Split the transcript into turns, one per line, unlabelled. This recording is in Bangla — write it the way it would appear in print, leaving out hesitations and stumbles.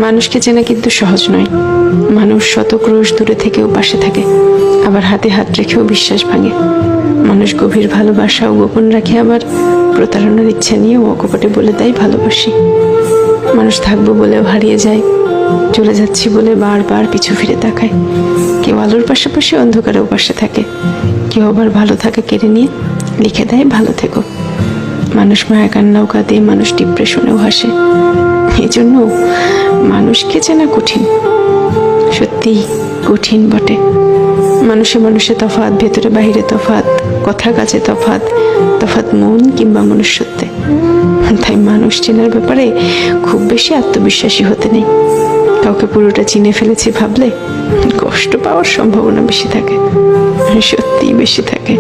মানুষকে চেনা কিন্তু সহজ নয়। মানুষ শত ক্রোশ দূরে থেকেও পাশে থাকে, আবার হাতে হাত রেখেও বিশ্বাস ভাঙে। মানুষ গভীর ভালোবাসাও গোপন রাখে, আবার প্রতারণার ইচ্ছা নিয়েও অকপটে বলে দেয় ভালোবাসি। মানুষ থাকবো বলেও হারিয়ে যায়, চলে যাচ্ছি বলে বারবার পিছু ফিরে তাকায়। কেউ আলোর পাশাপাশি অন্ধকারেও পাশে থাকে, কেউ আবার ভালো থাকে কেড়ে নিয়ে লিখে দেয় ভালো থেকো। মানুষ মায়া কান্নাও কাঁদে, মানুষ ডিপ্রেশনেও হাসে। এই জন্য মানুষকে চেনা কঠিন, সত্যি কঠিন বটে। মানুষে মানুষে তফাৎ, ভেতরে বাহিরে তফাৎ, কথা কাজে তফাৎ, তফাৎ মন কিংবা মনুষ্যত্বে। তাই মানুষ চেনার ব্যাপারে খুব বেশি আত্মবিশ্বাসী হতে নেই। কাউকে পুরোটা চিনে ফেলেছি ভাবলে কষ্ট পাওয়ার সম্ভাবনা বেশি থাকে, সত্যিই বেশি থাকে।